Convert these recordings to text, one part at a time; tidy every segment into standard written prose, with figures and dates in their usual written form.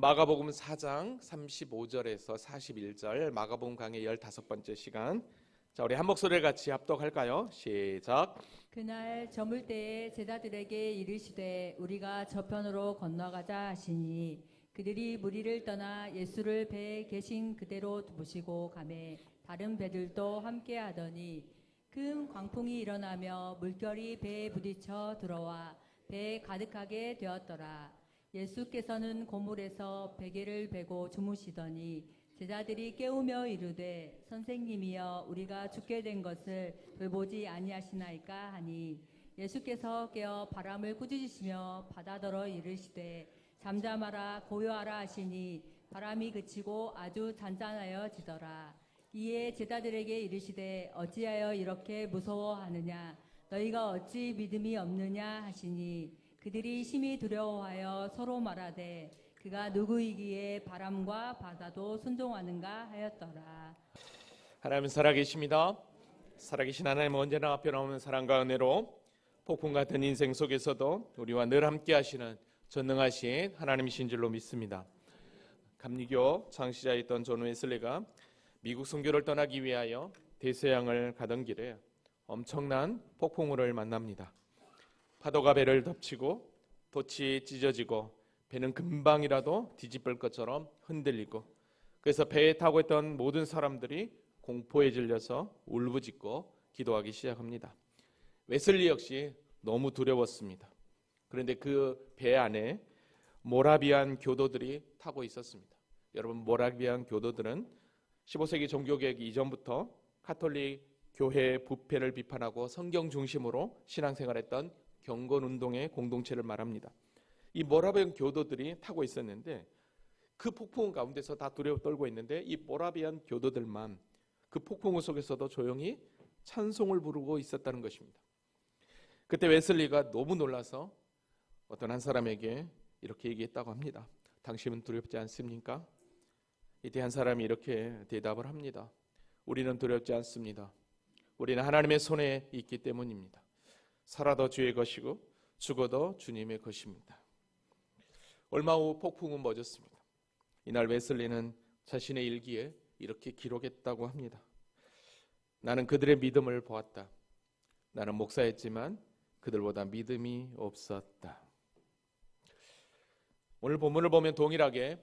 마가복음 4장 35절에서 41절 마가복음 강의 15번째 시간. 자, 우리 한 목소리를 같이 합독할까요? 시작. 그날 저물 때에 제자들에게 이르시되 우리가 저편으로 건너가자 하시니 그들이 무리를 떠나 예수를 배에 계신 그대로 모시고 가매 다른 배들도 함께 하더니 큰 광풍이 일어나며 물결이 배에 부딪혀 들어와 배에 가득하게 되었더라. 예수께서는 고물에서 베개를 베고 주무시더니 제자들이 깨우며 이르되 선생님이여 우리가 죽게 된 것을 돌보지 아니하시나이까 하니 예수께서 깨어 바람을 꾸짖으시며 바다더러 이르시되 잠잠하라 고요하라 하시니 바람이 그치고 아주 잔잔하여지더라. 이에 제자들에게 이르시되 어찌하여 이렇게 무서워하느냐 너희가 어찌 믿음이 없느냐 하시니 그들이 심히 두려워하여 서로 말하되 그가 누구이기에 바람과 바다도 순종하는가 하였더라. 하나님 살아계십니다. 살아계신 하나님 언제나 변함없는 사랑과 은혜로 폭풍 같은 인생 속에서도 우리와 늘 함께 하시는 전능하신 하나님이신 줄로 믿습니다. 감리교 창시자였던 존 웨슬리가 미국 선교를 떠나기 위하여 대서양을 가던 길에 엄청난 폭풍우를 만납니다. 파도가 배를 덮치고 돛이 찢어지고 배는 금방이라도 뒤집을 것처럼 흔들리고 그래서 배에 타고 있던 모든 사람들이 공포에 질려서 울부짖고 기도하기 시작합니다. 웨슬리 역시 너무 두려웠습니다. 그런데 그 배 안에 모라비안 교도들이 타고 있었습니다. 여러분, 모라비안 교도들은 15세기 종교개혁 이전부터 가톨릭 교회의 부패를 비판하고 성경 중심으로 신앙생활했던 경건운동의 공동체를 말합니다. 이 모라비안 교도들이 타고 있었는데 그 폭풍 가운데서 다 두려워 떨고 있는데 이 모라비안 교도들만 그 폭풍우 속에서도 조용히 찬송을 부르고 있었다는 것입니다. 그때 웨슬리가 너무 놀라서 어떤 한 사람에게 이렇게 얘기했다고 합니다. 당신은 두렵지 않습니까? 이때 한 사람이 이렇게 대답을 합니다. 우리는 두렵지 않습니다. 우리는 하나님의 손에 있기 때문입니다. 살아도 주의 것이고 죽어도 주님의 것입니다. 얼마 후 폭풍은 멎었습니다. 이날 웨슬리는 자신의 일기에 이렇게 기록했다고 합니다. 나는 그들의 믿음을 보았다. 나는 목사였지만 그들보다 믿음이 없었다. 오늘 본문을 보면 동일하게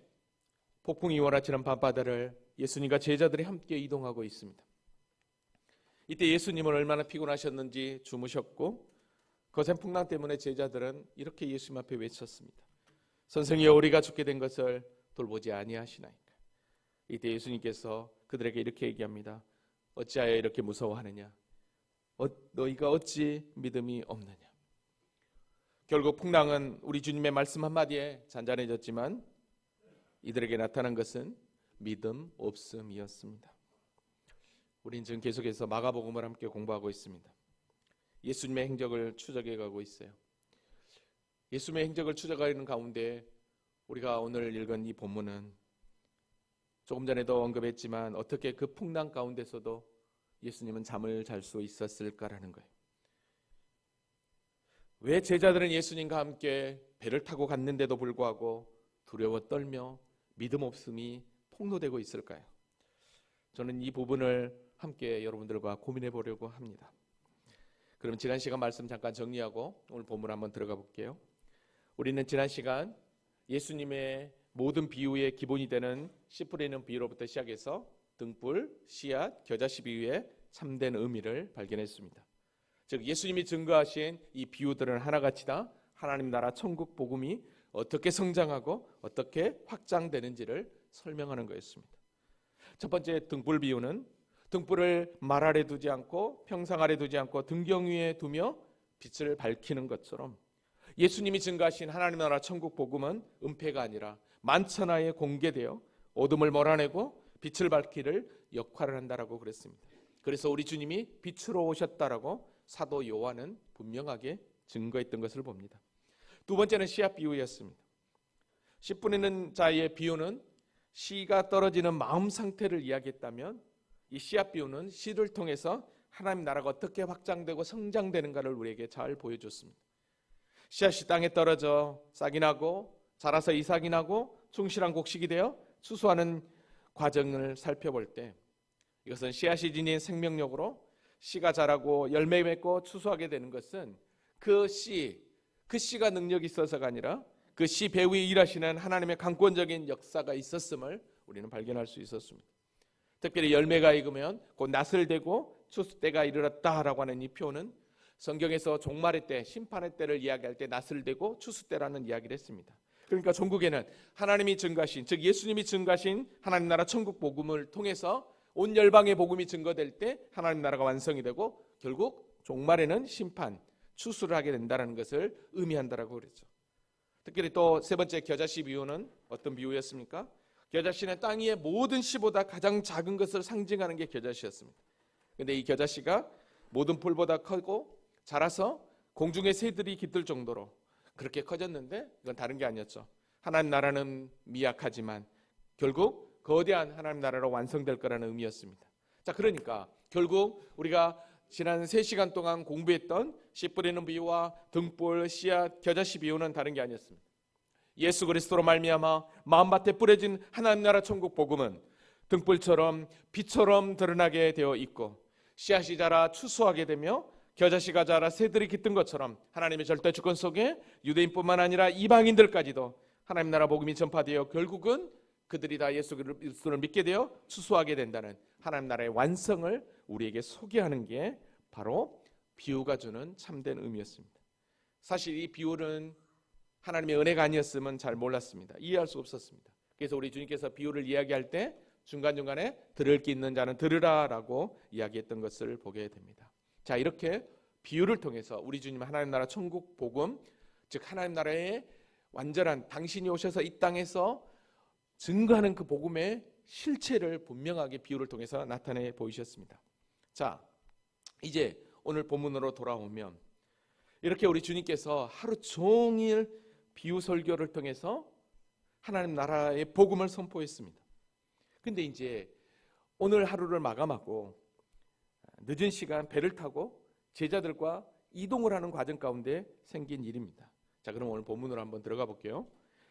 폭풍이 휘몰아치는 밤바다를 예수님과 제자들이 함께 이동하고 있습니다. 이때 예수님은 얼마나 피곤하셨는지 주무셨고 거센 풍랑 때문에 제자들은 이렇게 예수님 앞에 외쳤습니다. 선생이여 우리가 죽게 된 것을 돌보지 아니하시나이까. 이때 예수님께서 그들에게 이렇게 얘기합니다. 어찌하여 이렇게 무서워하느냐? 너희가 어찌 믿음이 없느냐? 결국 풍랑은 우리 주님의 말씀 한마디에 잔잔해졌지만 이들에게 나타난 것은 믿음 없음이었습니다. 우린 지금 계속해서 마가복음을 함께 공부하고 있습니다. 예수님의 행적을 추적해 가고 있어요. 예수님의 행적을 추적하는 가운데 우리가 오늘 읽은 이 본문은 조금 전에도 언급했지만 어떻게 그 풍랑 가운데서도 예수님은 잠을 잘 수 있었을까라는 거예요. 왜 제자들은 예수님과 함께 배를 타고 갔는데도 불구하고 두려워 떨며 믿음 없음이 폭로되고 있을까요? 저는 이 부분을 함께 여러분들과 고민해 보려고 합니다. 그럼 지난 시간 말씀 잠깐 정리하고 오늘 본문 한번 들어가 볼게요. 우리는 지난 시간 예수님의 모든 비유의 기본이 되는 씨 뿌리는 비유로부터 시작해서 등불, 씨앗, 겨자씨 비유의 참된 의미를 발견했습니다. 즉 예수님이 증거하신 이 비유들은 하나같이 다 하나님 나라 천국 복음이 어떻게 성장하고 어떻게 확장되는지를 설명하는 거였습니다. 첫 번째 등불 비유는 등불을 말 아래 두지 않고 평상 아래 두지 않고 등경 위에 두며 빛을 밝히는 것처럼 예수님이 증거하신 하나님 나라 천국 복음은 은폐가 아니라 만천하에 공개되어 어둠을 몰아내고 빛을 밝히는 역할을 한다라고 그랬습니다. 그래서 우리 주님이 빛으로 오셨다라고 사도 요한은 분명하게 증거했던 것을 봅니다. 두 번째는 씨앗 비유였습니다. 씨 뿌리는 자의 비유는 씨가 떨어지는 마음 상태를 이야기했다면 이 씨앗 비유는 씨를 통해서 하나님 나라가 어떻게 확장되고 성장되는가를 우리에게 잘 보여줬습니다. 씨앗이 땅에 떨어져 싹이 나고 자라서 이삭이 나고 충실한 곡식이 되어 추수하는 과정을 살펴볼 때 이것은 씨앗이 지닌 생명력으로 씨가 자라고 열매 맺고 추수하게 되는 것은 그 씨가 능력이 있어서가 아니라 그 씨 배후에 일하시는 하나님의 강권적인 역사가 있었음을 우리는 발견할 수 있었습니다. 특별히 열매가 익으면 곧 낫을 대고 추수 때가 이르렀다라고 하는 이 표현은 성경에서 종말의 때, 심판의 때를 이야기할 때 낫을 대고 추수 때라는 이야기를 했습니다. 그러니까 종국에는 하나님이 증가하신, 즉 예수님이 증가하신 하나님 나라 천국 복음을 통해서 온 열방의 복음이 증거될 때 하나님 나라가 완성이 되고 결국 종말에는 심판, 추수를 하게 된다는 것을 의미한다라고 그랬죠. 특별히 또 세 번째 겨자씨 비유는 어떤 비유였습니까? 겨자씨는 땅 위의 모든 씨보다 가장 작은 것을 상징하는 게 겨자씨였습니다. 그런데 이 겨자씨가 모든 풀보다 크고 자라서 공중의 새들이 깃들 정도로 그렇게 커졌는데 이건 다른 게 아니었죠. 하나님 나라는 미약하지만 결국 거대한 하나님 나라로 완성될 거라는 의미였습니다. 자, 그러니까 결국 우리가 지난 3시간 동안 공부했던 씨 뿌리는 비유와 등불, 씨앗, 겨자씨 비유는 다른 게 아니었습니다. 예수 그리스도로 말미암아 마음밭에 뿌려진 하나님 나라 천국 복음은 등불처럼 빛처럼 드러나게 되어 있고 씨앗이 자라 추수하게 되며 겨자씨가 자라 새들이 깃든 것처럼 하나님의 절대 주권 속에 유대인뿐만 아니라 이방인들까지도 하나님 나라 복음이 전파되어 결국은 그들이 다 예수 그리스도를 믿게 되어 추수하게 된다는 하나님 나라의 완성을 우리에게 소개하는 게 바로 비유가 주는 참된 의미였습니다. 사실 이 비유는 하나님의 은혜가 아니었으면 잘 몰랐습니다. 이해할 수 없었습니다. 그래서 우리 주님께서 비유를 이야기할 때 중간중간에 들을 게 있는 자는 들으라라고 이야기했던 것을 보게 됩니다. 자, 이렇게 비유를 통해서 우리 주님 하나님 나라 천국 복음, 즉 하나님 나라의 완전한 당신이 오셔서 이 땅에서 증거하는 그 복음의 실체를 분명하게 비유를 통해서 나타내 보이셨습니다. 자, 이제 오늘 본문으로 돌아오면 이렇게 우리 주님께서 하루 종일 비유 설교를 통해서 하나님 나라의 복음을 선포했습니다. 근데 이제 오늘 하루를 마감하고 늦은 시간 배를 타고 제자들과 이동을 하는 과정 가운데 생긴 일입니다. 자, 그럼 오늘 본문으로 한번 들어가 볼게요.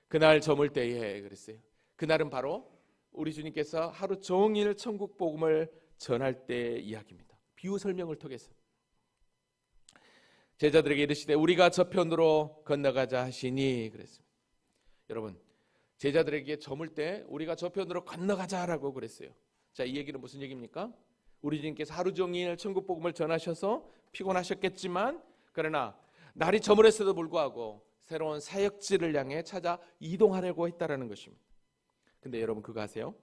그날 저물 때에 그랬어요. 그날은 바로 우리 주님께서 하루 종일 천국 복음을 전할 때 이야기입니다. 비유 설명을 통해서 제자들에게 이르시되 우리가 저편으로 건너가자 하시니 그랬습니다. 여러분, 제자들에게 저물 때 우리가 저편으로 건너가자라고 그랬어요. 자, 이 얘기는 무슨 얘기입니까? 우리 주님께서 하루 종일 천국 복음을 전하셔서 피곤하셨겠지만 그러나 날이 저물었에도 불구하고 새로운 사역지를 향해 찾아 이동하려고 했다라는 것입니다. 근데 여러분 그거 아세요?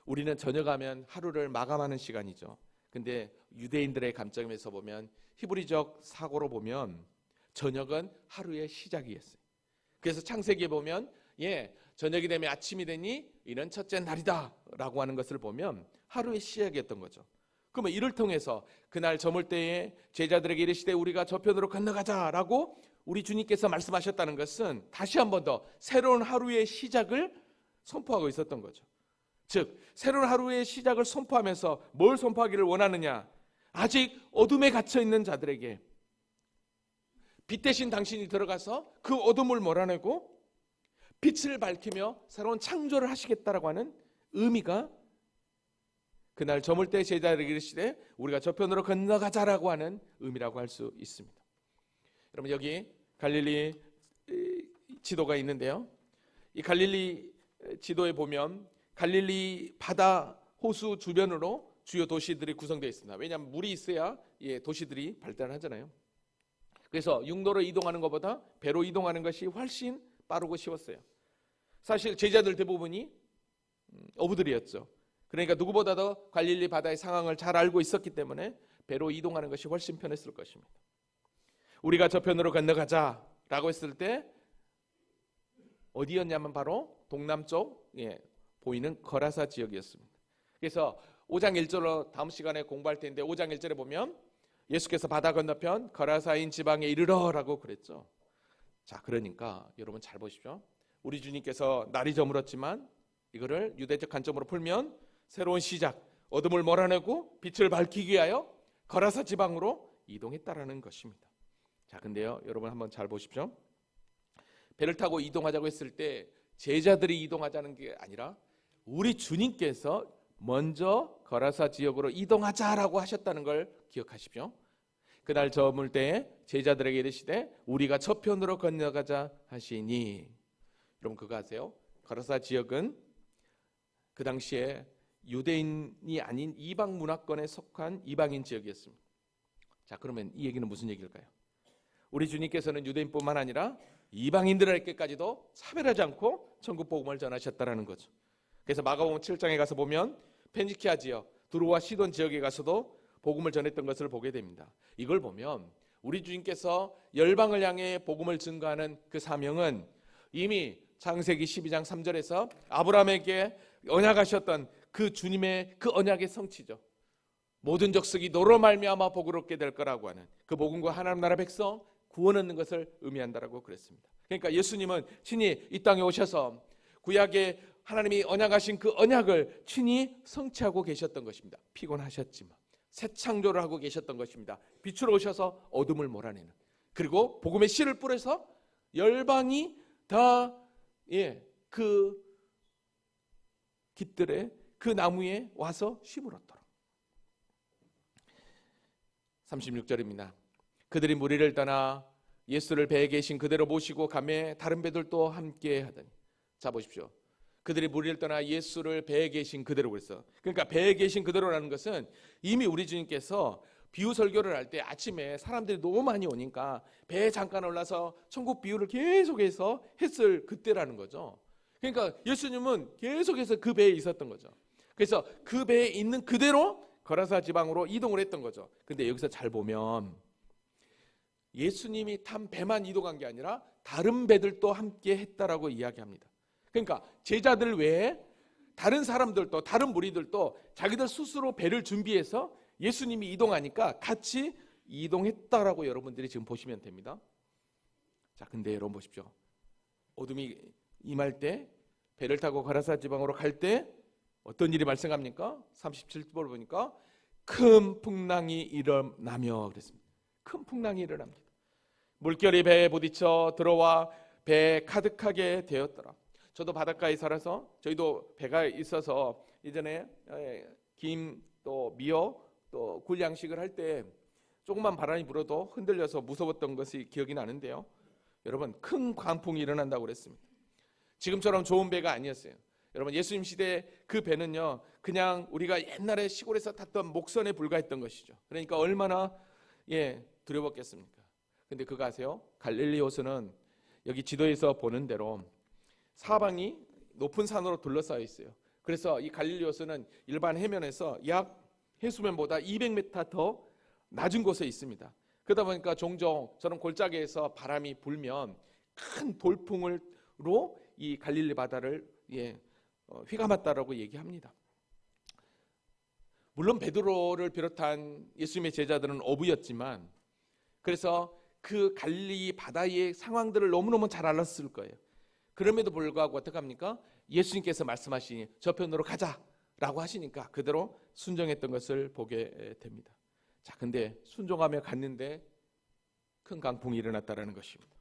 우리는 저녁하면 하루를 마감하는 시간이죠. 근데 유대인들의 관점에서 보면 히브리적 사고로 보면 저녁은 하루의 시작이었어요. 그래서 창세기에 보면 저녁이 되면 아침이 되니 이는 첫째 날이다 라고 하는 것을 보면 하루의 시작이었던 거죠. 그러면 이를 통해서 그날 저물 때에 제자들에게 이르시되 우리가 저편으로 건너가자라고 우리 주님께서 말씀하셨다는 것은 다시 한 번 더 새로운 하루의 시작을 선포하고 있었던 거죠. 즉 새로운 하루의 시작을 선포하면서 뭘 선포하기를 원하느냐? 아직 어둠에 갇혀 있는 자들에게 빛 대신 당신이 들어가서 그 어둠을 몰아내고 빛을 밝히며 새로운 창조를 하시겠다라고 하는 의미가 그날 저물 때 제자들에게 이르시되 우리가 저편으로 건너가자라고 하는 의미라고 할 수 있습니다. 여러분 여기 갈릴리 지도가 있는데요. 이 갈릴리 지도에 보면 갈릴리 바다 호수 주변으로 주요 도시들이 구성되어 있습니다. 왜냐하면 물이 있어야 도시들이 발달하잖아요. 그래서 육로로 이동하는 것보다 배로 이동하는 것이 훨씬 빠르고 쉬웠어요. 사실 제자들 대부분이 어부들이었죠. 그러니까 누구보다도 갈릴리 바다의 상황을 잘 알고 있었기 때문에 배로 이동하는 것이 훨씬 편했을 것입니다. 우리가 저편으로 건너가자라고 했을 때 어디였냐면 바로 동남쪽 보이는 거라사 지역이었습니다. 그래서 5장 1절로 다음 시간에 공부할 텐데 5장 1절에 보면 예수께서 바다 건너편 거라사인 지방에 이르러라고 그랬죠. 자, 그러니까 여러분 잘 보십시오. 우리 주님께서 날이 저물었지만 이거를 유대적 관점으로 풀면 새로운 시작, 어둠을 몰아내고 빛을 밝히기 위하여 거라사 지방으로 이동했다라는 것입니다. 자, 근데요, 여러분 한번 잘 보십시오. 배를 타고 이동하자고 했을 때 제자들이 이동하자는 게 아니라 우리 주님께서 먼저 거라사 지역으로 이동하자라고 하셨다는 걸 기억하십시오. 그날 저물 때에 제자들에게 이르시되 우리가 저편으로 건너가자 하시니, 여러분 그거 아세요? 거라사 지역은 그 당시에 유대인이 아닌 이방 문화권에 속한 이방인 지역이었습니다. 자, 그러면 이 얘기는 무슨 얘기일까요? 우리 주님께서는 유대인뿐만 아니라 이방인들에게까지도 차별하지 않고 천국 복음을 전하셨다라는 거죠. 그래서 마가복음 7장에 가서 보면 펜지키아 지역, 두로와 시돈 지역에 가서도 복음을 전했던 것을 보게 됩니다. 이걸 보면 우리 주님께서 열방을 향해 복음을 증거하는 그 사명은 이미 창세기 12장 3절에서 아브라함에게 언약하셨던 그 주님의 그 언약의 성취죠. 모든 족속이 너로 말미암아 복을 얻게 될 거라고 하는 그 복음과 하나님 나라 백성 구원 얻는 것을 의미한다라고 그랬습니다. 그러니까 예수님은 친히 이 땅에 오셔서 구약에 하나님이 언약하신 그 언약을 친히 성취하고 계셨던 것입니다. 피곤하셨지만 새 창조를 하고 계셨던 것입니다. 빛으로 오셔서 어둠을 몰아내는, 그리고 복음의 씨를 뿌려서 열방이 다 그 깃들에 그 나무에 와서 심을 얻도록. 36절입니다. 그들이 무리를 떠나 예수를 배에 계신 그대로 모시고 가매 다른 배들도 함께 하더니. 자, 보십시오. 그들이 무리를 떠나 예수를 배에 계신 그대로 그랬어. 그러니까 배에 계신 그대로라는 것은 이미 우리 주님께서 비유 설교를 할 때 아침에 사람들이 너무 많이 오니까 배에 잠깐 올라서 천국 비유를 계속해서 했을 그때라는 거죠. 그러니까 예수님은 계속해서 그 배에 있었던 거죠. 그래서 그 배에 있는 그대로 거라사 지방으로 이동을 했던 거죠. 근데 여기서 잘 보면 예수님이 탄 배만 이동한 게 아니라 다른 배들도 함께 했다라고 이야기합니다. 그러니까 제자들 외에 다른 사람들도, 다른 무리들도 자기들 스스로 배를 준비해서 예수님이 이동하니까 같이 이동했다라고 여러분들이 지금 보시면 됩니다. 자, 근데 여러분 보십시오. 어둠이 임할 때 배를 타고 가라사 지방으로 갈 때 어떤 일이 발생합니까? 37절 보니까 큰 풍랑이 일어나며 그랬습니다. 큰 풍랑이 일어납니다. 물결이 배에 부딪혀 들어와 배에 가득하게 되었더라. 저도 바닷가에 살아서 저희도 배가 있어서 이전에 김 또 미어 또 굴 양식을 할 때 조금만 바람이 불어도 흔들려서 무서웠던 것이 기억이 나는데요. 여러분, 큰 광풍이 일어난다고 그랬습니다. 지금처럼 좋은 배가 아니었어요. 여러분, 예수님 시대 그 배는요, 그냥 우리가 옛날에 시골에서 탔던 목선에 불과했던 것이죠. 그러니까 얼마나 두려웠겠습니까? 근데 그거 아세요? 갈릴리 호수는 여기 지도에서 보는 대로 사방이 높은 산으로 둘러싸여 있어요. 그래서 이 갈릴리 호수는 일반 해면에서 약 해수면보다 200m 더 낮은 곳에 있습니다. 그러다 보니까 종종 저런 골짜기에서 바람이 불면 큰 돌풍으로 이 갈릴리 바다를 휘감았다라고 얘기합니다. 물론 베드로를 비롯한 예수님의 제자들은 어부였지만, 그래서 그 갈릴리 바다의 상황들을 너무너무 잘 알았을 거예요. 그럼에도 불구하고 어떡합니까? 예수님께서 말씀하시니 저편으로 가자라고 하시니까 그대로 순종했던 것을 보게 됩니다. 자, 근데 순종하며 갔는데 큰 강풍이 일어났다라는 것입니다.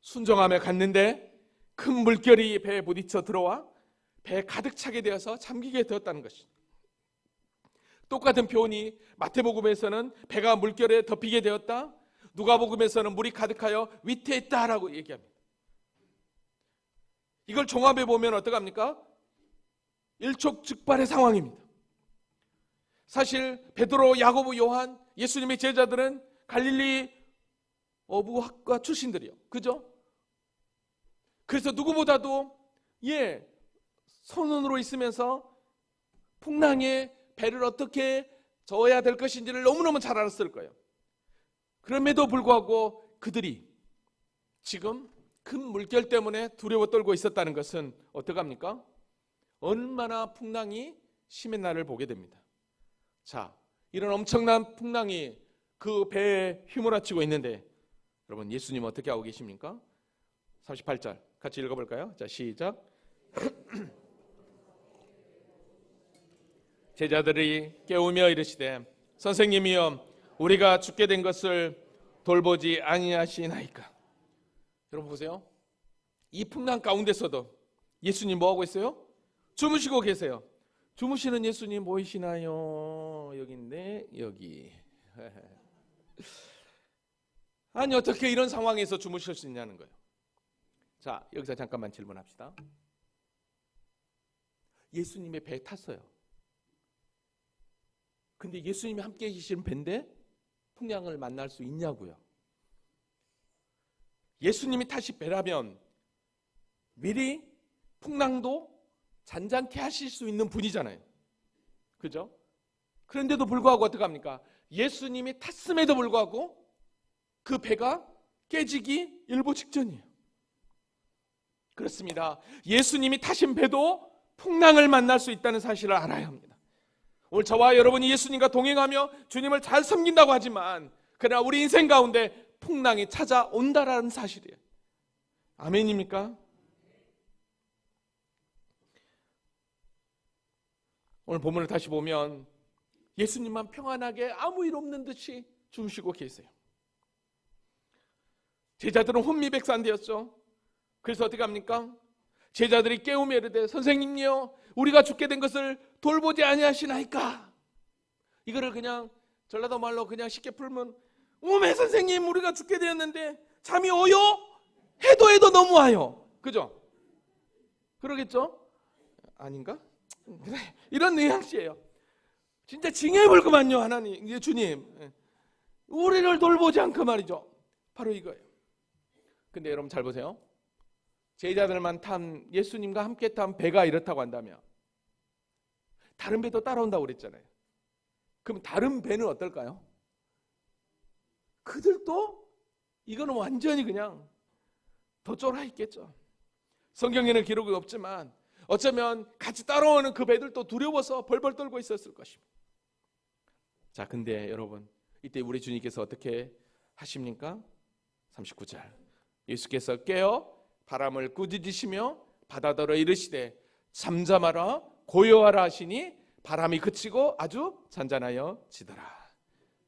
순종하며 갔는데 큰 물결이 배에 부딪혀 들어와 배에 가득 차게 되어서 잠기게 되었다는 것입니다. 똑같은 표현이 마태복음에서는 배가 물결에 덮이게 되었다, 누가복음에서는 물이 가득하여 위태했다라고 얘기합니다. 이걸 종합해 보면 어떡합니까? 일촉즉발의 상황입니다. 사실 베드로, 야고보, 요한, 예수님의 제자들은 갈릴리 어부학과 출신들이요, 그죠? 그래서 누구보다도 선원으로 있으면서 풍랑에 배를 어떻게 저어야 될 것인지를 너무너무 잘 알았을 거예요. 그럼에도 불구하고 그들이 지금 큰 물결 때문에 두려워 떨고 있었다는 것은 어떡합니까? 얼마나 풍랑이 심한 날을 보게 됩니다. 자, 이런 엄청난 풍랑이 그 배에 휘몰아치고 있는데 여러분, 예수님 어떻게 하고 계십니까? 38절 같이 읽어볼까요? 자, 시작. 제자들이 깨우며 이르시되 선생님이여, 우리가 죽게 된 것을 돌보지 아니하시나이까. 여러분 보세요. 이 풍랑 가운데서도 예수님 뭐 하고 있어요? 주무시고 계세요. 주무시는 예수님 보이시나요? 여기인데 여기. 아니 어떻게 이런 상황에서 주무실 수 있냐는 거예요. 자, 여기서 잠깐만 질문합시다. 예수님의 배에 탔어요. 근데 예수님이 함께 계시는 배인데 풍랑을 만날 수 있냐고요. 예수님이 타신 배라면 미리 풍랑도 잔잔케 하실 수 있는 분이잖아요. 그죠? 그런데도 불구하고 어떡합니까? 예수님이 탔음에도 불구하고 그 배가 깨지기 일보 직전이에요. 그렇습니다. 예수님이 타신 배도 풍랑을 만날 수 있다는 사실을 알아야 합니다. 오늘 저와 여러분이 예수님과 동행하며 주님을 잘 섬긴다고 하지만 그러나 우리 인생 가운데 풍랑이 찾아온다라는 사실이에요. 아멘입니까? 오늘 본문을 다시 보면 예수님만 평안하게 아무 일 없는 듯이 주무시고 계세요. 제자들은 혼미백산되었죠. 그래서 어떻게 합니까? 제자들이 깨우며 이르되 선생님이요 우리가 죽게 된 것을 돌보지 아니하시나이까. 이거를 그냥 전라도 말로 그냥 쉽게 풀면 오메 선생님 우리가 죽게 되었는데 잠이 오요? 해도 너무 와요. 그죠? 그러겠죠? 아닌가? 그래, 이런 뉘앙스예요. 진짜 징해불구만요 하나님 이제 주님 우리를 돌보지 않고 말이죠. 바로 이거예요. 근데 여러분 잘 보세요. 제자들만 탄 예수님과 함께 탄 배가 이렇다고 한다면 다른 배도 따라온다고 그랬잖아요. 그럼 다른 배는 어떨까요? 그들도 이거는 완전히 그냥 더 쫄아 있겠죠. 성경에는 기록이 없지만 어쩌면 같이 따라오는 그 배들도 두려워서 벌벌 떨고 있었을 것입니다. 자, 근데 여러분 이때 우리 주님께서 어떻게 하십니까? 39절 예수께서 깨어 바람을 꾸짖으시며 바다더러 이르시되 잠잠하라 고요하라 하시니 바람이 그치고 아주 잔잔하여 지더라.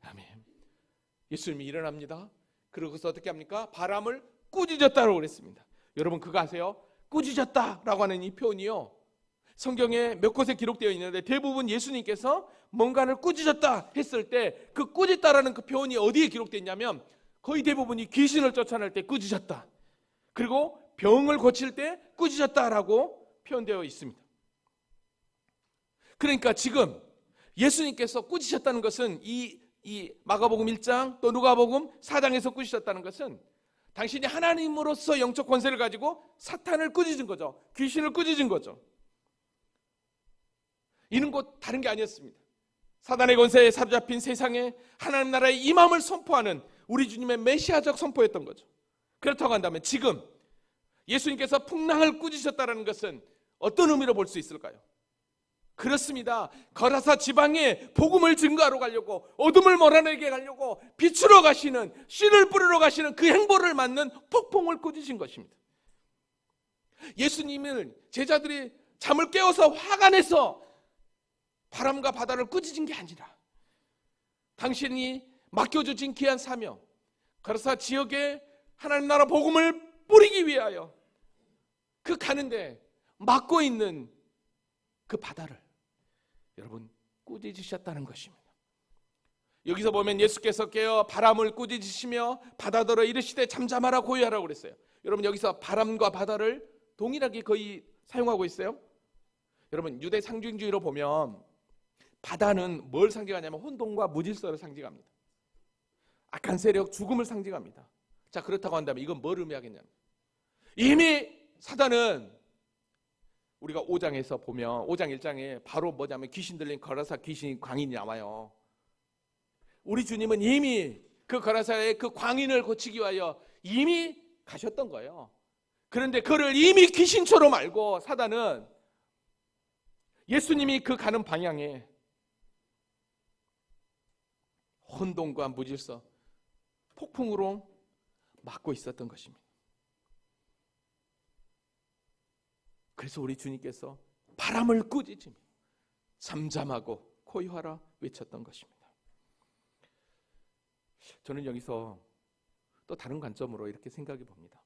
아멘. 예수님이 일어납니다. 그러고서 어떻게 합니까? 바람을 꾸짖었다고 그랬습니다. 여러분 그거 아세요? 꾸짖었다라고 하는 이 표현이요 성경에 몇 곳에 기록되어 있는데 대부분 예수님께서 뭔가를 꾸짖었다 했을 때 그 꾸짖다라는 그 표현이 어디에 기록되어 있냐면 거의 대부분이 귀신을 쫓아낼 때 꾸짖었다, 그리고 병을 고칠 때 꾸짖었다라고 표현되어 있습니다. 그러니까 지금 예수님께서 꾸짖으셨다는 것은 이 마가복음 1장 또 누가복음 4장에서 꾸짖으셨다는 것은 당신이 하나님으로서 영적 권세를 가지고 사탄을 꾸짖은 거죠. 귀신을 꾸짖은 거죠. 이는 곧 다른 게 아니었습니다. 사단의 권세에 사로잡힌 세상에 하나님 나라의 임함을 선포하는 우리 주님의 메시아적 선포였던 거죠. 그렇다고 한다면 지금 예수님께서 풍랑을 꾸짖으셨다는 것은 어떤 의미로 볼 수 있을까요? 그렇습니다. 거라사 지방에 복음을 증거하러 가려고 어둠을 몰아내게 가려고 빛으로 가시는 씨를 뿌리러 가시는 그 행보를 맞는 폭풍을 꾸짖으신 것입니다. 예수님을 제자들이 잠을 깨워서 화가 내서 바람과 바다를 꾸짖은 게 아니라 당신이 맡겨주신 귀한 사명 거라사 지역에 하나님 나라 복음을 뿌리기 위하여 그 가는데 막고 있는 그 바다를 여러분 꾸짖으셨다는 것입니다. 여기서 보면 예수께서 깨어 바람을 꾸짖으시며 바다더러 이르시되 잠잠하라 고요하라고 그랬어요. 여러분 여기서 바람과 바다를 동일하게 거의 사용하고 있어요. 여러분 유대 상징주의로 보면 바다는 뭘 상징하냐면 혼돈과 무질서를 상징합니다. 악한 세력, 죽음을 상징합니다. 자, 그렇다고 한다면 이건 뭘 의미하겠냐면 이미 사단은 우리가 5장에서 보면 5장 1장에 바로 뭐냐면 귀신 들린 거라사 귀신 광인이 나와요. 우리 주님은 이미 그 거라사의 그 광인을 고치기 위하여 이미 가셨던 거예요. 그런데 그를 이미 귀신처럼 알고 사단은 예수님이 그 가는 방향에 혼돈과 무질서, 폭풍으로 막고 있었던 것입니다. 그래서 우리 주님께서 바람을 꾸짖으며 잠잠하고 고요하라 외쳤던 것입니다. 저는 여기서 또 다른 관점으로 이렇게 생각해 봅니다.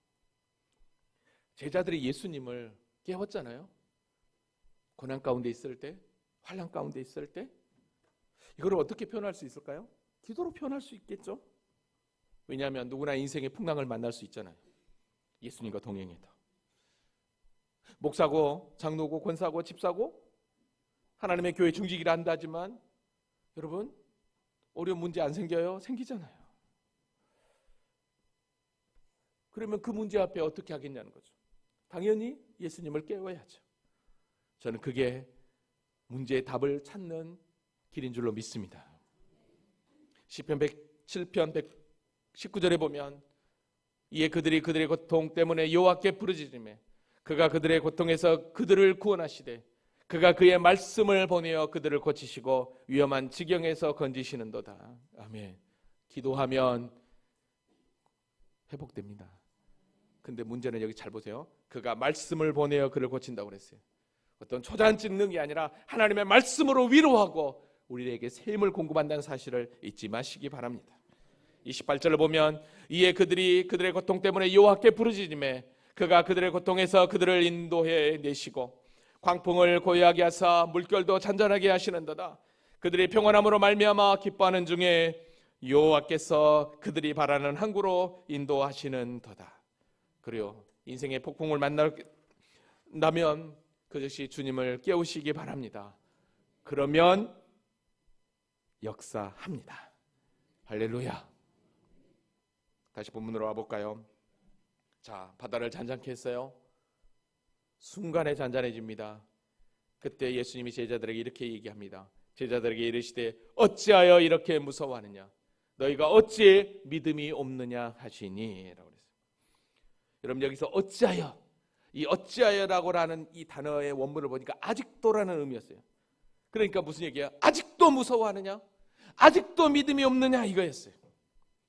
제자들이 예수님을 깨웠잖아요. 고난 가운데 있을 때, 환난 가운데 있을 때. 이걸 어떻게 표현할 수 있을까요? 기도로 표현할 수 있겠죠. 왜냐하면 누구나 인생의 풍랑을 만날 수 있잖아요. 예수님과 동행해도. 목사고, 장로고, 권사고, 집사고, 하나님의 교회 중직이라 한다지만 여러분, 어려운 문제 안 생겨요? 생기잖아요. 그러면 그 문제 앞에 어떻게 하겠냐는 거죠. 당연히 예수님을 깨워야죠. 저는 그게 문제의 답을 찾는 길인 줄로 믿습니다. 시편 107편 119절에 보면 이에 그들이 그들의 고통 때문에 여호와께 부르짖으매 그가 그들의 고통에서 그들을 구원하시되 그가 그의 말씀을 보내어 그들을 고치시고 위험한 지경에서 건지시는도다. 아멘. 기도하면 회복됩니다. 근데 문제는 여기 잘 보세요. 그가 말씀을 보내어 그를 고친다고 그랬어요. 어떤 초자연적 능력이 아니라 하나님의 말씀으로 위로하고 우리에게 새 힘을 공급한다는 사실을 잊지 마시기 바랍니다. 28절을 보면 이에 그들이 그들의 고통 때문에 여호와께 부르짖으매 그가 그들의 고통에서 그들을 인도해 내시고 광풍을 고요하게 하사 물결도 잔잔하게 하시는도다. 그들이 평안함으로 말미암아 기뻐하는 중에 여호와께서 그들이 바라는 항구로 인도하시는도다. 그리고 인생의 폭풍을 만나면 그것이 주님을 깨우시기 바랍니다. 그러면 역사합니다. 할렐루야. 다시 본문으로 와볼까요? 자, 바다를 잔잔케 했어요. 순간에 잔잔해집니다. 그때 예수님이 제자들에게 이렇게 얘기합니다. 제자들에게 이르시되 어찌하여 이렇게 무서워하느냐 너희가 어찌 믿음이 없느냐 하시니 라고 그랬어요. 여러분 여기서 어찌하여, 이 어찌하여라고 하는 이 단어의 원문을 보니까 아직도라는 의미였어요. 그러니까 무슨 얘기야? 아직도 무서워하느냐? 아직도 믿음이 없느냐 이거였어요.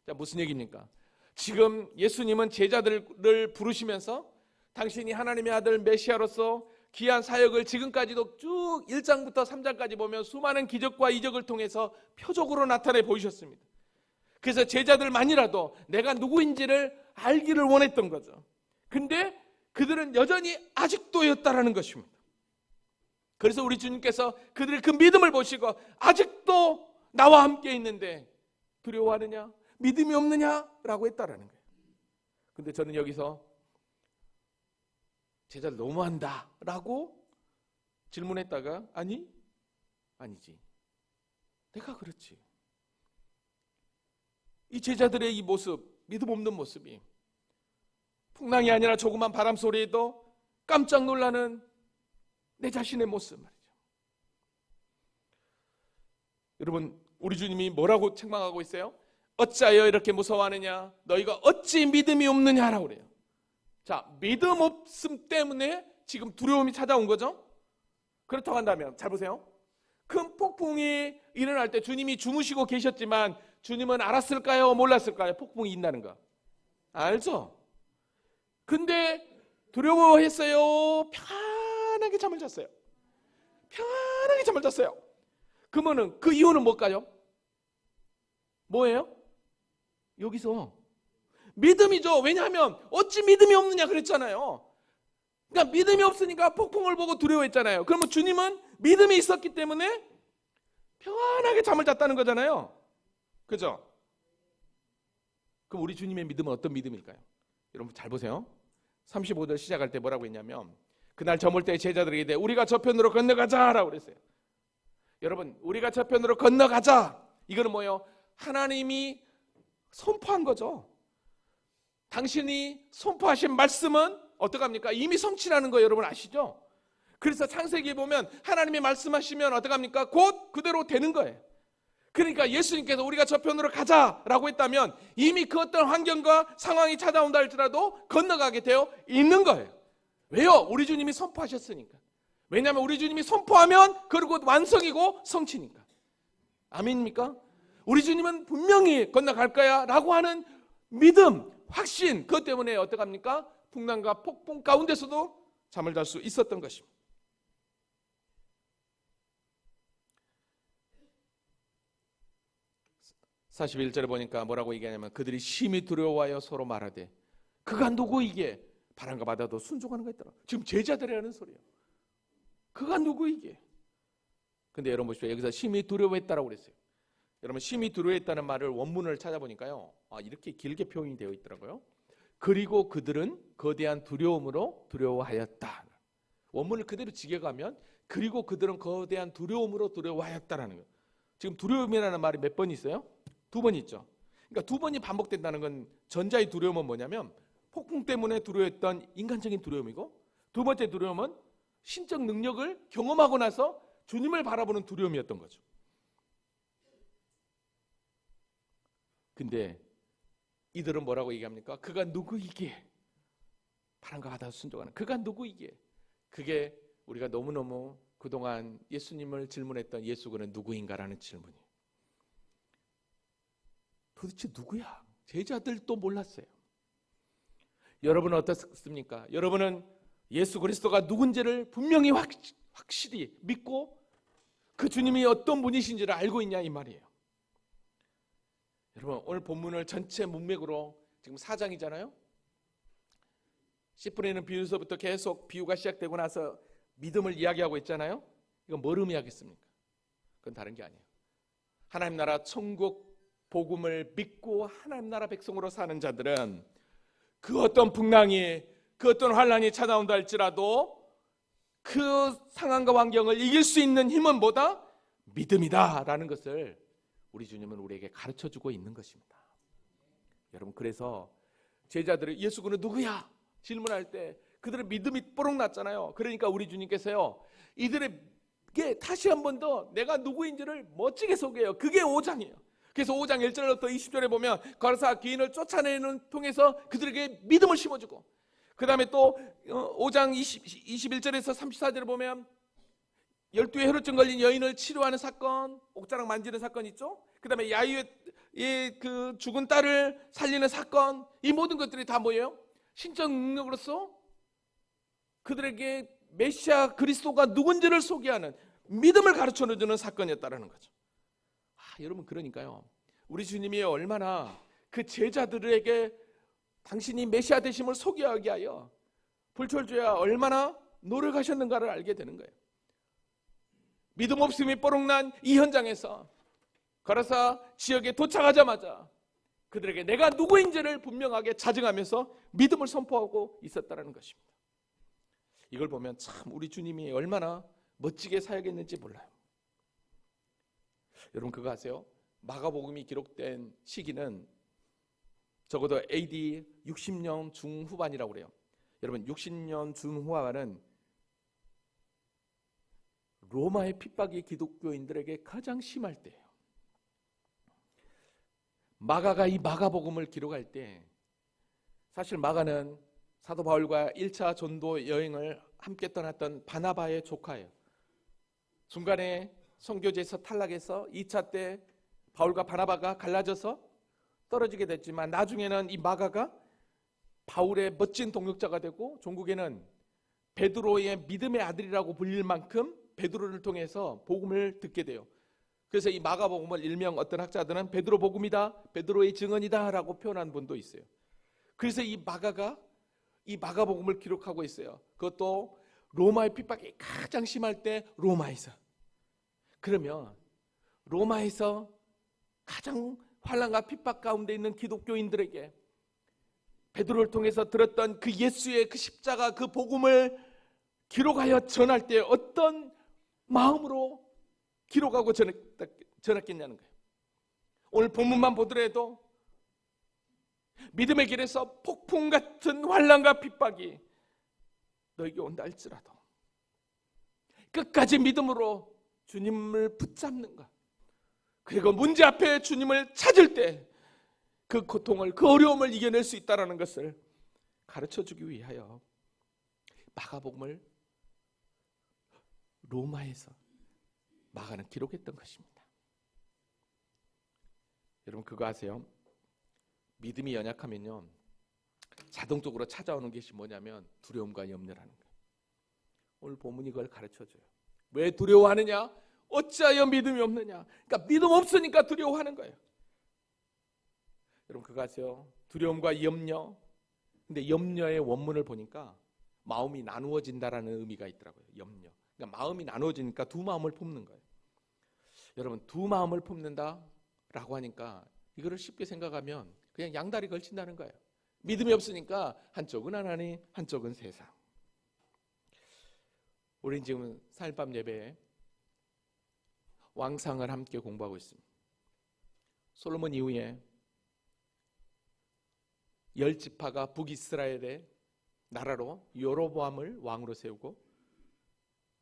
자, 무슨 얘기입니까? 지금 예수님은 제자들을 부르시면서 당신이 하나님의 아들 메시아로서 귀한 사역을 지금까지도 쭉 1장부터 3장까지 보면 수많은 기적과 이적을 통해서 표적으로 나타내 보이셨습니다. 그래서 제자들만이라도 내가 누구인지를 알기를 원했던 거죠. 근데 그들은 여전히 아직도였다라는 것입니다. 그래서 우리 주님께서 그들의 그 믿음을 보시고 아직도 나와 함께 있는데 두려워하느냐? 믿음이 없느냐라고 했다라는 거예요. 근데 저는 여기서 제자들 너무한다라고 질문했다가 아니지. 내가 그렇지. 이 제자들의 이 모습, 믿음 없는 모습이 풍랑이 아니라 조그만 바람 소리에도 깜짝 놀라는 내 자신의 모습 말이죠. 여러분, 우리 주님이 뭐라고 책망하고 있어요? 어찌하여 이렇게 무서워하느냐? 너희가 어찌 믿음이 없느냐라고 그래요. 자, 믿음 없음 때문에 지금 두려움이 찾아온 거죠. 그렇다고 한다면 잘 보세요. 큰 폭풍이 일어날 때 주님이 주무시고 계셨지만 주님은 알았을까요? 몰랐을까요? 폭풍이 있다는 거 알죠? 근데 두려워했어요? 편하게 잠을 잤어요. 편하게 잠을 잤어요. 그러면은 그 이유는 뭘까요? 뭐예요? 여기서 믿음이죠. 왜냐하면 어찌 믿음이 없느냐 그랬잖아요. 그러니까 믿음이 없으니까 폭풍을 보고 두려워했잖아요. 그러면 주님은 믿음이 있었기 때문에 편안하게 잠을 잤다는 거잖아요. 그죠? 그럼 우리 주님의 믿음은 어떤 믿음일까요? 여러분 잘 보세요. 35절 시작할 때 뭐라고 했냐면 그날 저물 때 제자들에게 이르되 우리가 저편으로 건너가자라고 그랬어요. 여러분 우리가 저편으로 건너가자 이거는 뭐예요? 하나님이 선포한 거죠. 당신이 선포하신 말씀은 어떡합니까? 이미 성취라는 거 여러분 아시죠? 그래서 창세기에 보면 하나님이 말씀하시면 어떡합니까? 곧 그대로 되는 거예요. 그러니까 예수님께서 우리가 저편으로 가자라고 했다면 이미 그 어떤 환경과 상황이 찾아온다 할지라도 건너가게 되어 있는 거예요. 왜요? 우리 주님이 선포하셨으니까. 왜냐하면 우리 주님이 선포하면 그리고 완성이고 성취니까. 아멘입니까? 우리 주님은 분명히 건너갈 거야 라고 하는 믿음, 확신, 그것 때문에 어떡합니까? 풍랑과 폭풍 가운데서도 잠을 잘 수 있었던 것입니다. 사 41절에 보니까 뭐라고 얘기하냐면 그들이 심히 두려워하여 서로 말하되 그가 누구 이게 바람과 바다도 순종하는 거 있더라. 지금 제자들이 하는 소리예요. 그가 누구이게? 근데 여러분 보십시오. 여기서 심히 두려워했다라고 그랬어요. 여러분 심히 두려워했다는 말을 원문을 찾아보니까요. 이렇게 길게 표현이 되어 있더라고요. 그리고 그들은 거대한 두려움으로 두려워하였다. 원문을 그대로 직역하면 그리고 그들은 거대한 두려움으로 두려워하였다라는 거예요. 지금 두려움이라는 말이 몇 번 있어요? 2번 있죠. 그러니까 2번이 반복된다는 건 전자의 두려움은 뭐냐면 폭풍 때문에 두려워했던 인간적인 두려움이고, 두 번째 두려움은 신적 능력을 경험하고 나서 주님을 바라보는 두려움이었던 거죠. 근데 이들은 뭐라고 얘기합니까? 그가 누구이기에? 바람과 바다 순종하는 그가 누구이기에? 그게 우리가 너무너무 그동안 예수님을 질문했던 예수 그는 누구인가라는 질문이에요. 도대체 누구야? 제자들도 몰랐어요. 여러분은 어떻습니까? 여러분은 예수 그리스도가 누군지를 분명히 확실히 믿고 그 주님이 어떤 분이신지를 알고 있냐 이 말이에요. 여러분 오늘 본문을 전체 문맥으로 지금 4장이잖아요. 씨 뿌리는 비유서부터 계속 비유가 시작되고 나서 믿음을 이야기하고 있잖아요. 이건 뭘 의미하겠습니까? 그건 다른 게 아니에요. 하나님 나라 천국 복음을 믿고 하나님 나라 백성으로 사는 자들은 그 어떤 풍랑이 그 어떤 환란이 찾아온다 할지라도 그 상황과 환경을 이길 수 있는 힘은 뭐다? 믿음이다라는 것을 우리 주님은 우리에게 가르쳐주고 있는 것입니다. 여러분 그래서 제자들이 예수 그는 누구야? 질문할 때 그들의 믿음이 뽀록 났잖아요. 그러니까 우리 주님께서요 이들에게 다시 한 번 더 내가 누구인지를 멋지게 소개해요. 그게 5장이에요. 그래서 5장 1절부터 20절에 보면 거라사 귀인을 쫓아내는 통해서 그들에게 믿음을 심어주고, 그 다음에 또 5장 21절에서 34절에 보면 12에 혈루증 걸린 여인을 치료하는 사건, 옥자랑 만지는 사건 있죠. 그 다음에 야이의 그 죽은 딸을 살리는 사건, 이 모든 것들이 다 뭐예요? 신적 능력으로서 그들에게 메시아 그리스도가 누군지를 소개하는 믿음을 가르쳐주는 사건이었다는 거죠. 여러분 그러니까요 우리 주님이 얼마나 그 제자들에게 당신이 메시아 되심을 소개하게 하여 불철주야 얼마나 노력하셨는가를 알게 되는 거예요. 믿음 없음이 뽀록난 이 현장에서 거라사 지역에 도착하자마자 그들에게 내가 누구인지를 분명하게 자증하면서 믿음을 선포하고 있었다는 것입니다. 이걸 보면 참 우리 주님이 얼마나 멋지게 사역했는지 몰라요. 여러분 그거 아세요? 마가복음이 기록된 시기는 적어도 AD 60년 중후반이라고 그래요. 여러분 60년 중후반은 로마의 핍박이 기독교인들에게 가장 심할 때예요. 마가가 이 마가복음을 기록할 때 사실 마가는 사도 바울과 1차 전도 여행을 함께 떠났던 바나바의 조카예요. 중간에 선교지에서 탈락해서 2차 때 바울과 바나바가 갈라져서 떨어지게 됐지만 나중에는 이 마가가 바울의 멋진 동역자가 되고 종국에는 베드로의 믿음의 아들이라고 불릴 만큼 베드로를 통해서 복음을 듣게 돼요. 그래서 이 마가복음을 일명 어떤 학자들은 베드로 복음이다, 베드로의 증언이다 라고 표현한 분도 있어요. 그래서 이 마가가 이 마가복음을 기록하고 있어요. 그것도 로마의 핍박이 가장 심할 때 로마에서. 그러면 로마에서 가장 환난과 핍박 가운데 있는 기독교인들에게 베드로를 통해서 들었던 그 예수의 그 십자가 그 복음을 기록하여 전할 때 어떤 마음으로 기록하고 전했겠냐는 거예요. 오늘 본문만 보더라도 믿음의 길에서 폭풍 같은 환난과 핍박이 너에게 온다 할지라도 끝까지 믿음으로 주님을 붙잡는 것, 그리고 문제 앞에 주님을 찾을 때 그 고통을, 그 어려움을 이겨낼 수 있다는 것을 가르쳐주기 위하여 마가복음을 로마에서 마가는 기록했던 것입니다. 여러분 그거 아세요? 믿음이 연약하면요 자동적으로 찾아오는 것이 뭐냐면 두려움과 염려라는 거예요. 오늘 본문이 그걸 가르쳐줘요. 왜 두려워하느냐? 어찌하여 믿음이 없느냐? 그러니까 믿음 없으니까 두려워하는 거예요. 여러분 그거 아세요? 두려움과 염려, 근데 염려의 원문을 보니까 마음이 나누어진다라는 의미가 있더라고요. 염려. 그러니까 마음이 나누어지니까 두 마음을 품는 거예요. 여러분, 두 마음을 품는다라고 하니까 이거를 쉽게 생각하면 그냥 양다리 걸친다는 거예요. 믿음이 없으니까 한쪽은 하나님, 한쪽은 세상. 우리는 지금 사일밤 예배에 왕상을 함께 공부하고 있습니다. 솔로몬 이후에 10지파가 북이스라엘의 나라로 여로보암을 왕으로 세우고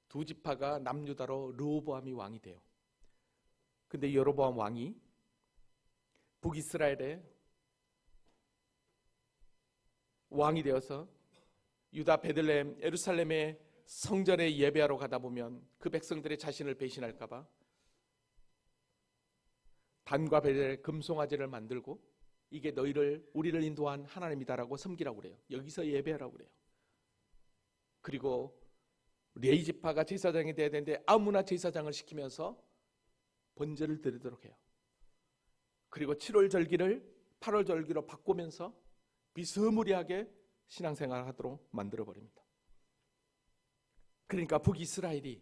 2지파가 남유다로 르호보암이 왕이 돼요. 근데 여로보암 왕이 북이스라엘의 왕이 되어서 유다 베들레헴 예루살렘의 성전에 예배하러 가다 보면 그 백성들의 자신을 배신할까 봐 단과 벨의 금송아지를 만들고 이게 우리를 인도한 하나님이다라고 섬기라고 그래요. 여기서 예배하라고 그래요. 그리고 레위지파가 제사장이 돼야 되는데 아무나 제사장을 시키면서 번제를 드리도록 해요. 그리고 7월 절기를 8월 절기로 바꾸면서 비스무리하게 신앙생활을 하도록 만들어버립니다. 그러니까 북이스라엘이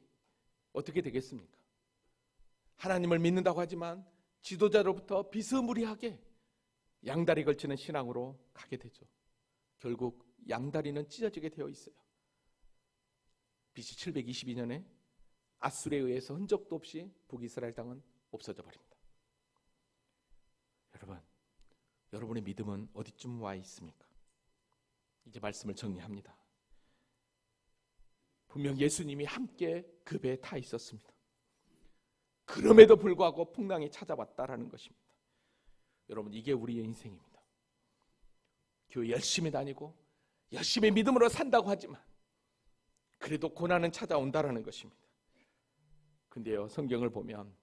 어떻게 되겠습니까? 하나님을 믿는다고 하지만 지도자로부터 비스무리하게 양다리 걸치는 신앙으로 가게 되죠. 결국 양다리는 찢어지게 되어 있어요. BC 722년에 아수르에 의해서 흔적도 없이 북이스라엘 땅은 없어져 버립니다. 여러분의 믿음은 어디쯤 와 있습니까? 이제 말씀을 정리합니다. 분명 예수님이 함께 그 배에 타 있었습니다. 그럼에도 불구하고 풍랑이 찾아왔다라는 것입니다. 여러분, 이게 우리의 인생입니다. 교회 열심히 다니고 열심히 믿음으로 산다고 하지만 그래도 고난은 찾아온다라는 것입니다. 근데요, 성경을 보면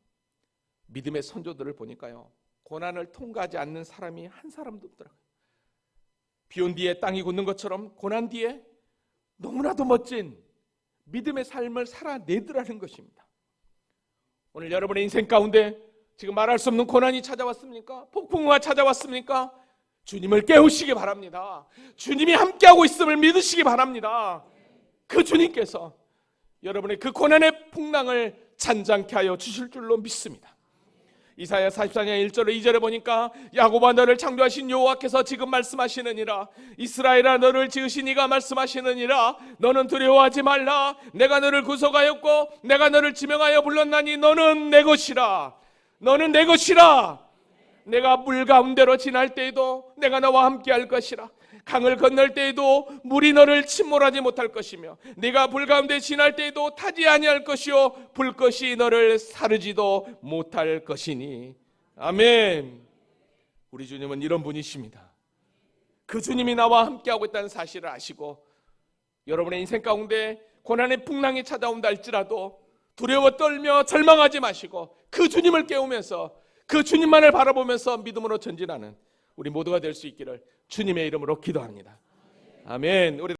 믿음의 선조들을 보니까요, 고난을 통과하지 않는 사람이 한 사람도 없더라고요. 비온 뒤에 땅이 굳는 것처럼 고난 뒤에 너무나도 멋진 믿음의 삶을 살아내더라는 것입니다. 오늘 여러분의 인생 가운데 지금 말할 수 없는 고난이 찾아왔습니까? 폭풍우가 찾아왔습니까? 주님을 깨우시기 바랍니다. 주님이 함께하고 있음을 믿으시기 바랍니다. 그 주님께서 여러분의 그 고난의 풍랑을 잔잔케 하여 주실 줄로 믿습니다. 이사야 44장 1절로 2절에 보니까 야곱아 너를 창조하신 여호와께서 지금 말씀하시느니라. 이스라엘아 너를 지으신 이가 말씀하시느니라. 너는 두려워하지 말라. 내가 너를 구속하였고 내가 너를 지명하여 불렀나니 너는 내 것이라. 너는 내 것이라. 내가 물 가운데로 지날 때에도 내가 너와 함께 할 것이라. 강을 건널 때에도 물이 너를 침몰하지 못할 것이며 네가 불 가운데 지날 때에도 타지 아니할 것이요 불것이 너를 사르지도 못할 것이니. 아멘. 우리 주님은 이런 분이십니다. 그 주님이 나와 함께하고 있다는 사실을 아시고 여러분의 인생 가운데 고난의 풍랑이 찾아온다 할지라도 두려워 떨며 절망하지 마시고 그 주님을 깨우면서 그 주님만을 바라보면서 믿음으로 전진하는 우리 모두가 될 수 있기를 주님의 이름으로 기도합니다. 아멘. 우리